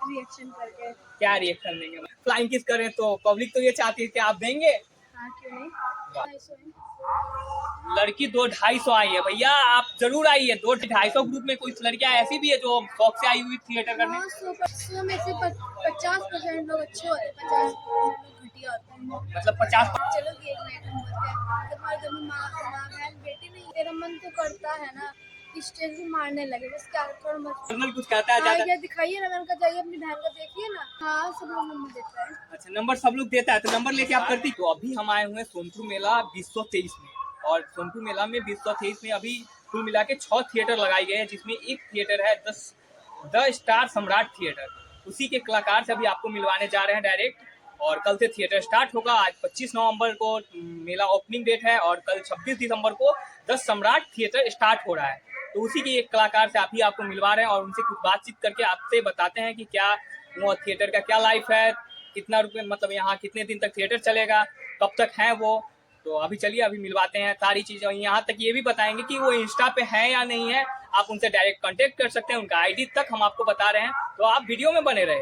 Reaction करके। क्या reaction देंगे? फ्लाइंग किस करें तो पब्लिक तो ये चाहती है कि आप देंगे। हाँ क्यों नहीं। लड़की 200-250 आई है भैया, आप जरूर आइए। 200-250 ग्रुप में कुछ लड़कियां ऐसी भी है जो शौक से आई हुई थिएटर करने। हाँ 100 में से 50% लोग अच्छे होते हैं, 50% लोग घटिया होते हैं। मतलब 50। चलो गेम में हम बोलते हैं तुम्हारे घर में माँ बहन बेटी नहीं, तेरा मन तो करता है ना स्टेज भी मारने लगे, बस क्या थोड़ा मत कुछ कहता है ज्यादा। ये दिखाइए ना, मैंने कहा जाइए अपनी बहन को देखिए ना। हाँ सब लोग नंबर देता है। अच्छा, नंबर सब लोग देता है तो नंबर लेके आप करती। तो अभी हम आए हुए हैं सोनपुर मेला 2023 में, और सोनपुर मेला में 2023 में अभी कुल मिला के 6 थिएटर लगाई गए हैं, जिसमें एक थिएटर है द स्टार सम्राट थिएटर। उसी के कलाकार से अभी आपको मिलवाने जा रहे हैं डायरेक्ट। और कल से थिएटर स्टार्ट होगा। आज 25 नवंबर को मेला ओपनिंग डेट है, और कल 26 दिसंबर को द सम्राट थिएटर स्टार्ट हो रहा है। तो उसी के एक कलाकार से अभी आपको मिलवा रहे हैं, और उनसे कुछ बातचीत करके आपसे बताते हैं कि क्या वो थिएटर का क्या लाइफ है, कितना रुपये, मतलब यहाँ कितने दिन तक थिएटर चलेगा, कब तक है वो। तो अभी चलिए अभी मिलवाते हैं सारी चीज़ें। यहाँ तक ये भी बताएंगे कि वो इंस्टा पे है या नहीं है, आप उनसे डायरेक्ट कांटेक्ट कर सकते हैं, उनका आईडी तक हम आपको बता रहे हैं। तो आप वीडियो में बने रहे,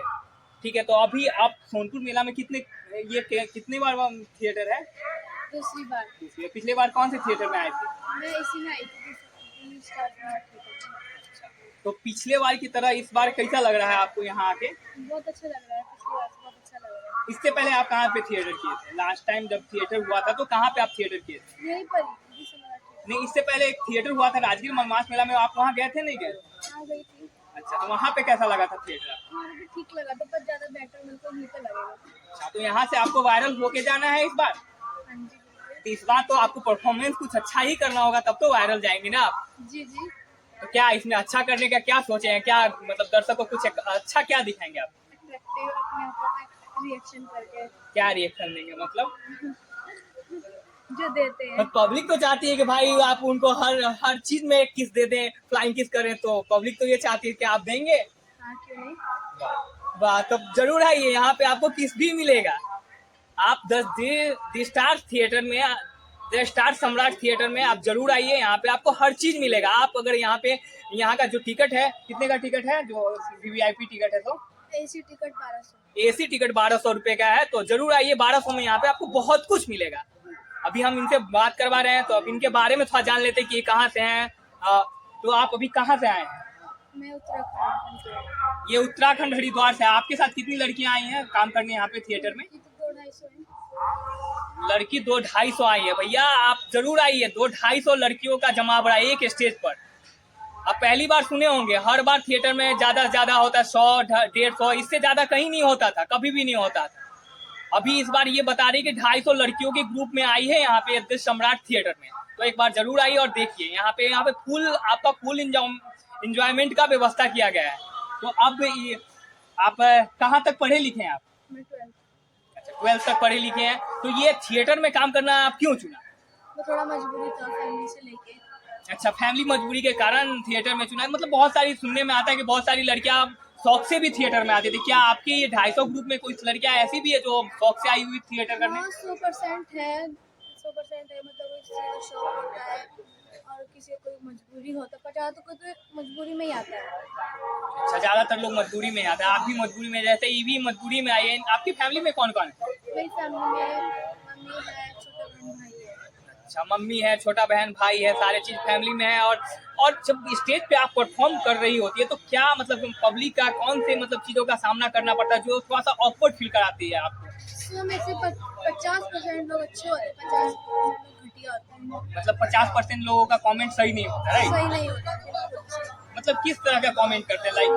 ठीक है। तो अभी आप सोनपुर मेला में कितनी बार थिएटर है? दूसरी बार। पिछले बार कौन से थिएटर में आए थे? मैं इसी में आई थी। तो पिछले बार की तरह इस बार कैसा लग रहा है आपको यहाँ आके? बहुत अच्छा लग रहा है, पिछली बार से बहुत अच्छा लग रहा है। इससे पहले आप कहाँ पे थिएटर किए थे? लास्ट टाइम जब थिएटर हुआ था तो कहाँ पे आप थिएटर किए थे? यहीं पर नहीं, इससे पहले एक थिएटर हुआ था राजगीर मनमास मेला में, आप वहाँ गए थे नहीं गए? हाँ गई थी। अच्छा, तो वहाँ पे कैसा लगा था थिएटर? वहाँ भी ठीक लगा था, पर ज्यादा बेटर मेरे को यहीं पे लगेगा। अच्छा, तो यहाँ से आपको वायरल होके जाना है इस बार? हाँ जी। तो इस बार तो आपको परफॉर्मेंस कुछ अच्छा ही करना होगा, तब तो वायरल जाएंगे ना आप। जी जी। तो क्या इसमें अच्छा करने का क्या सोचे हैं? क्या मतलब दर्शक को कुछ अच्छा क्या दिखाएंगे आप? अपने ऊपर रिएक्शन करके। क्या रिएक्शन देंगे मतलब? जो देते हैं। पब्लिक तो चाहती है कि भाई आप उनको हर चीज में किस दे दें, फ्लाइंग किस करें, तो पब्लिक तो ये चाहती है कि आप देंगे। हाँ क्यों नहीं। वाह, तब जरूर आइए, यहाँ पे आपको किस भी मिलेगा। आप द स्टार थिएटर में, द स्टार सम्राट थिएटर में आप जरूर आइए। यहाँ पे आपको हर चीज मिलेगा। आप अगर यहाँ पे, यहाँ का जो टिकट है, कितने का टिकट है? जो वीवीआईपी टिकट है, तो एसी टिकट 1200। एसी टिकट 1200 रुपए का है। तो जरूर आइए, 1200 में यहाँ पे आपको बहुत कुछ मिलेगा। अभी हम इनसे बात करवा रहे हैं, तो अब इनके बारे में थोड़ा जान लेते हैं कि कहाँ से हैं। तो आप अभी कहाँ से आए हैं? मैं उत्तराखंड से। ये उत्तराखंड हरिद्वार से। आपके साथ कितनी लड़कियां आई हैं काम करने यहाँ पे थिएटर में? 200-250 है। लड़की 200-250 आई है भैया, आप जरूर आइए। 200-250 लड़कियों का जमावड़ा एक स्टेज पर। आप पहली बार सुने होंगे, हर बार थिएटर में ज्यादा से ज्यादा होता है 100-150, इससे ज्यादा कहीं नहीं होता था, कभी भी नहीं होता था। अभी इस बार ये बता रही कि 250 लड़कियों के ग्रुप में आई है यहाँ पे द सम्राट थिएटर में। तो एक बार जरूर आइए और देखिए। यहाँ पे फुल आपका फुल इंजॉयमेंट का व्यवस्था किया गया है। तो अब आप कहाँ तक पढ़े लिखे हैं आप? मैं 12th। अच्छा, 12th तक पढ़े लिखे हैं। तो ये थिएटर में काम करना आप क्यों चुना? वो थोड़ा मजबूरी था फैमिली से लेके। अच्छा, फैमिली मजबूरी के कारण थिएटर में चुना। मतलब बहुत सारी सुनने में आता है कि बहुत सारी लड़कियां शौक से भी थिएटर में आती थी। क्या आपके ये 250 ग्रुप में कुछ लड़कियां ऐसी भी है जो शौक से आई हुई थिएटर करने? हाँ 100% है, 100% है। मतलब किसी को शौक होता है और किसी को कोई मजबूरी होता है, पर ज़्यादा तो मजबूरी में ही आता है। अच्छा, ज्यादातर लोग मजबूरी में आते हैं। आप भी मजबूरी में, जैसे ये भी मजबूरी में आई है। आपकी फैमिली में कौन कौन है? मेरी फैमिली में मम्मी है, छोटा बहन भाई है। अच्छा, मम्मी है, छोटा बहन भाई है, सारे चीज फैमिली में है। और जब स्टेज पे आप परफॉर्म कर रही होती है तो क्या मतलब पब्लिक का कौन से मतलब चीजों का सामना करना पड़ता है जो थोड़ा सा ऑकवर्ड फील कराती है आपको? 100 में से 50% लोग अच्छे होते हैं, 50% लोग घटिया होते हैं। मतलब 50% लोगों का कमेंट सही नहीं होता, राइट? सही नहीं होता। मतलब किस तरह का कमेंट करते हैं? लाइक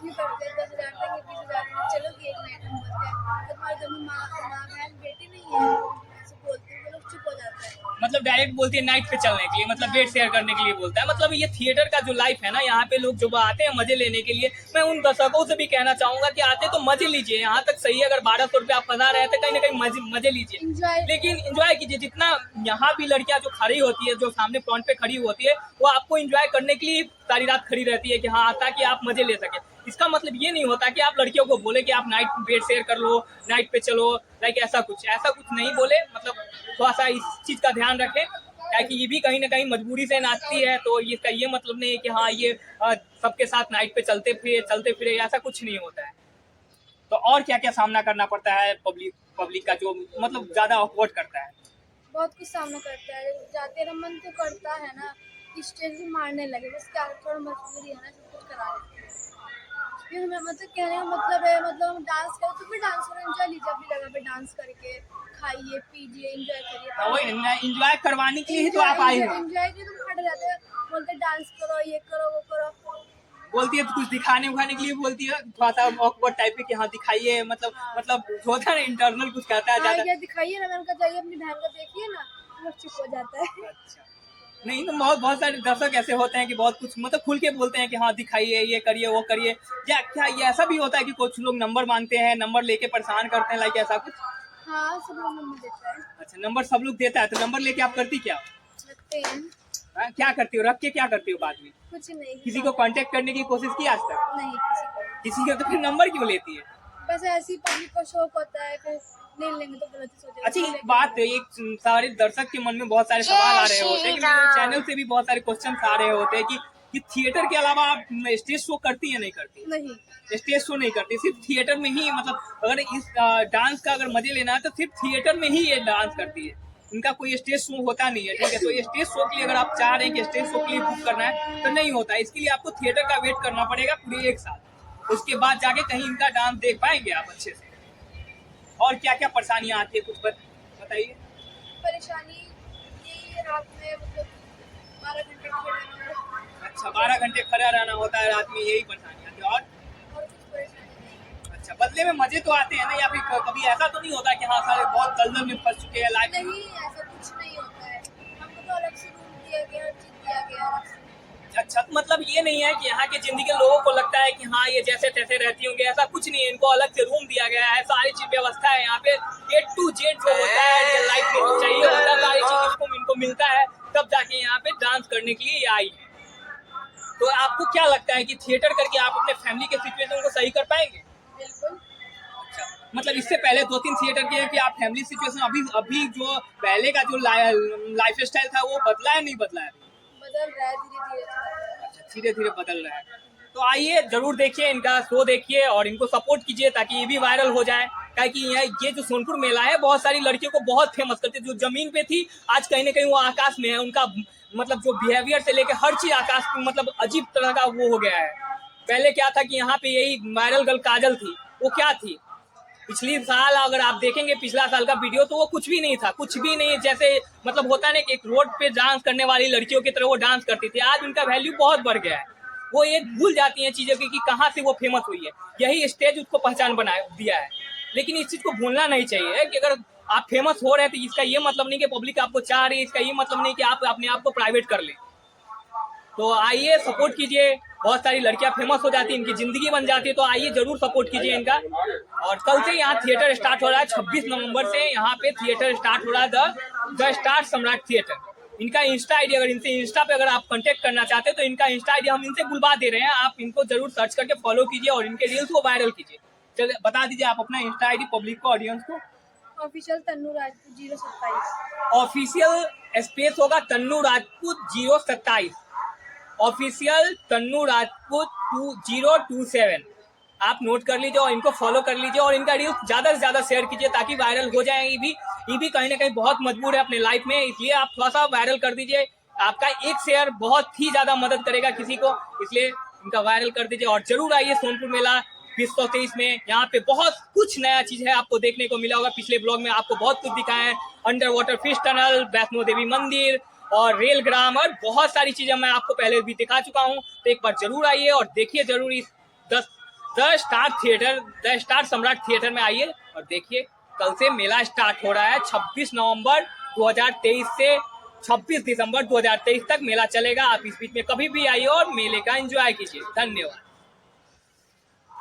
ये करते हैं 10,000 देंगे, 20,000 देंगे, चलो गेम में हम बोलते हैं तुम्हारे घर में माँ बहन बेटी नहीं है, ऐसे बोलते हैं, वो लोग चुप हो जाते हैं। मतलब डायरेक्ट बोलती है नाइट पे चलने के लिए, मतलब बेड शेयर करने के लिए बोलता है। मतलब ये थिएटर का जो लाइफ है ना, यहाँ पे लोग जो आते हैं मजे लेने के लिए, मैं उन दर्शकों से भी कहना चाहूंगा कि आते तो मजे लीजिए। यहाँ तक सही है, अगर 1200 रुपये आप फंसा रहे थे, कहीं ना कहीं मजे लीजिए, लेकिन एंजॉय कीजिए। जितना यहाँ भी लड़कियां जो खड़ी होती है, जो सामने फ्रंट पे खड़ी होती है, वो आपको एंजॉय करने के लिए सारी रात खड़ी रहती है कि हाँ, ताकि आप मजे ले सके। इसका मतलब ये नहीं होता कि आप लड़कियों को बोले कि आप नाइट बेड शेयर कर लो, नाइट पे चलो, लाइक ऐसा कुछ नहीं बोले। मतलब थोड़ा सा इस चीज का ध्यान रखें, ताकि ये भी कहीं ना कहीं मजबूरी से नाचती है। तो इसका ये मतलब नहीं है कि हाँ ये सबके साथ नाइट पे चलते फिरे, ऐसा कुछ नहीं होता है। तो और क्या क्या सामना करना पड़ता है पब्लिक का जो मतलब ज्यादा ऑकवर्ड करता है? बहुत कुछ सामना करता है, जाते रह मन तो करता है ना कि स्टेज से मारने लगे, बस क्या थोड़ा मजबूरी है ना, सब कुछ करा देते हैं। ये हमें मतलब कहने का मतलब है, मतलब हम डांस करें तो फिर डांस करो, एंजॉय लीजिए अपनी जगह पे, डांस करके खाइए पीजिए एंजॉय करिए। वही एंजॉय करवाने के लिए ही तो आप आए हो। एंजॉय के तुम हट जाते हैं, बोलते डांस करो ये करो वो करो। बोलती है तो कुछ दिखाने उखाने के लिए बोलती है, थोड़ा सा ऑकवर्ड टाइप के कि हाँ दिखाइए, मतलब होता है ना इंटरनल कुछ कहता है हाँ ज्यादा। ये दिखाइए ना, मैंने कहा जाइए अपनी बहन को देखिए ना, वो चुप हो जाता है। अच्छा, नहीं तो बहुत सारे दर्शक ऐसे होते हैं कि बहुत कुछ मतलब खुल के बोलते हैं कि हाँ दिखाइए ये करिए वो करिए। क्या ये ऐसा भी होता है कि कुछ लोग नंबर मांगते हैं, नंबर लेके परेशान करते हैं, लाइक ऐसा कुछ? हाँ सब लोग नंबर देता है। अच्छा, नंबर सब लोग देता है, तो नंबर लेके आप करती क्या हो? रखते हैं। हाँ, क्या करती हो, रख के क्या करती हो बाद में? कुछ नहीं, किसी को कांटेक्ट करने की कोशिश की आज तक? नहीं किसी का? तो फिर नंबर क्यों लेती है? बस ऐसे ही पब्लिक को शौक होता है, फिर नहीं लेंगे तो गलत ही सोचेगा। अच्छा, एक बात है, एक सारे दर्शक के मन में बहुत सारे सवाल आ रहे होते हैं कि मेरे चैनल से भी बहुत सारे क्वेश्चन आ रहे होते हैं कि थिएटर के अलावा आप स्टेज शो करती है नहीं करती? नहीं, स्टेज शो नहीं करती, सिर्फ थिएटर में ही, मतलब अगर इस डांस का अगर मजे लेना है तो सिर्फ थिएटर में ही ये डांस करती है, इनका कोई स्टेज शो होता नहीं है। ठीक है, तो ये स्टेज शो के लिए अगर आप चाह रहे हैं कि स्टेज शो के लिए बुक करना है तो नहीं होता है, इसके लिए आपको थिएटर का वेट करना पड़ेगा पूरे 1 साल, उसके बाद जाके कहीं इनका डांस देख पाएंगे आप अच्छे से। और क्या क्या परेशानियां आती है कुछ बताइए। परेशानी यही रात में मतलब 12 घंटे खड़े रहना। अच्छा, 12 घंटे खड़ा रहना होता है रात में, यही परेशानी आती है। और कुछ परेशानी नहीं। अच्छा, बदले में मजे तो आते हैं ना, या फिर कभी ऐसा तो नहीं होता कि हाँ सारे बहुत दलदल में फंस चुके हैं लाइफ? नहीं ऐसा कुछ नहीं होता है, हमको तो अलग से रूम दिया गया, हर चीज दिया गया अलग से। अच्छा, तो मतलब ये नहीं है कि यहाँ की जिंदगी के लोगों को लगता है कि हाँ ये जैसे तैसे रहती होंगे, ऐसा कुछ नहीं है, इनको अलग से रूम दिया गया है, सारी चीज व्यवस्था है यहाँ पे, A to Z जो होता है रियल लाइफ में जो चाहिए होता है सारी चीज इनको मिलता है, तब जाके यहाँ पे डांस करने के लिए आई है। तो आपको क्या लगता है कि थिएटर करके आप अपने फैमिली के सिचुएशन को सही कर पाएंगे? बिल्कुल। अच्छा, मतलब इससे पहले 2-3 थिएटर किए कि आप फैमिली सिचुएशन अभी जो पहले का जो लाइफ स्टाइल था वो बदला है नहीं बदला है? बदल रहा है धीरे धीरे। अच्छा, धीरे धीरे बदल रहा है। तो आइए जरूर देखिए, इनका शो देखिए और इनको सपोर्ट कीजिए ताकि ये भी वायरल हो जाए। ताकि ये जो सोनपुर मेला है बहुत सारी लड़कियों को बहुत फेमस करती है, जो जमीन पे थी आज कहीं ना कहीं वो आकाश में है, उनका मतलब जो बिहेवियर से लेकर हर चीज आकाश मतलब अजीब तरह का वो हो गया है। पहले क्या था कि यहाँ पे यही वायरल गर्ल काजल थी, वो क्या थी पिछली साल अगर आप देखेंगे पिछला साल का वीडियो तो वो कुछ भी नहीं था, कुछ भी नहीं, जैसे मतलब होता है ना कि एक रोड पे डांस करने वाली लड़कियों की तरह वो डांस करती थी। आज उनका वैल्यू बहुत बढ़ गया है, वो एक भूल जाती हैं चीजों की कि कहाँ से वो फेमस हुई है, यही स्टेज उसको पहचान बना दिया है। लेकिन इस चीज को भूलना नहीं चाहिए कि अगर आप फेमस हो रहे हैं तो इसका ये मतलब नहीं कि पब्लिक आपको चाह रही है, इसका ये मतलब नहीं कि आप अपने आप को प्राइवेट कर लें। तो आइए सपोर्ट कीजिए, बहुत सारी लड़कियां फेमस हो जाती है, इनकी जिंदगी बन जाती है, तो आइए जरूर सपोर्ट कीजिए इनका। और कल से यहाँ थिएटर स्टार्ट हो रहा है, 26 नवंबर से यहाँ पे थिएटर स्टार्ट हो रहा है, द स्टार सम्राट थिएटर। इनका इंस्टा आईडी, अगर इनसे इंस्टा पे अगर आप कांटेक्ट करना चाहते हैं तो इनका इंस्टा आईडी हम इनसे बुलवा दे रहे हैं, आप इनको जरूर सर्च करके फॉलो कीजिए और इनके रील्स को वायरल कीजिए। चलिए बता दीजिए आप अपना इंस्टा आईडी पब्लिक को, ऑडियंस को। Official Tannu Rajput 027। Official space होगा तन्नू राजपूत 027, ऑफिशियल तन्नू राजपूत 2027। आप नोट कर लीजिए और इनको फॉलो कर लीजिए और इनका रील्स ज्यादा से ज्यादा शेयर कीजिए ताकि वायरल हो जाए। ये भी कहीं ना कहीं बहुत मजबूर है अपने लाइफ में, इसलिए आप थोड़ा सा वायरल कर दीजिए। आपका एक शेयर बहुत ही ज्यादा मदद करेगा किसी को, इसलिए इनका वायरल कर दीजिए। और जरूर आइए सोनपुर मेला 2023 में, यहाँ पे बहुत कुछ नया चीज है आपको देखने को मिला होगा। पिछले ब्लॉग में आपको बहुत कुछ दिखाया है, under water fish tunnel, Vaishno Devi मंदिर और रेल ग्राम और बहुत सारी चीजें मैं आपको पहले भी दिखा चुका हूँ। तो एक बार जरूर आइए और देखिए जरूर इस द स्टार सम्राट थिएटर में आइए और देखिए। कल से मेला स्टार्ट हो रहा है, 26 नवंबर 2023 से 26 दिसंबर 2023 तक मेला चलेगा। आप इस बीच में कभी भी आइए और मेले का एंजॉय कीजिए। धन्यवाद।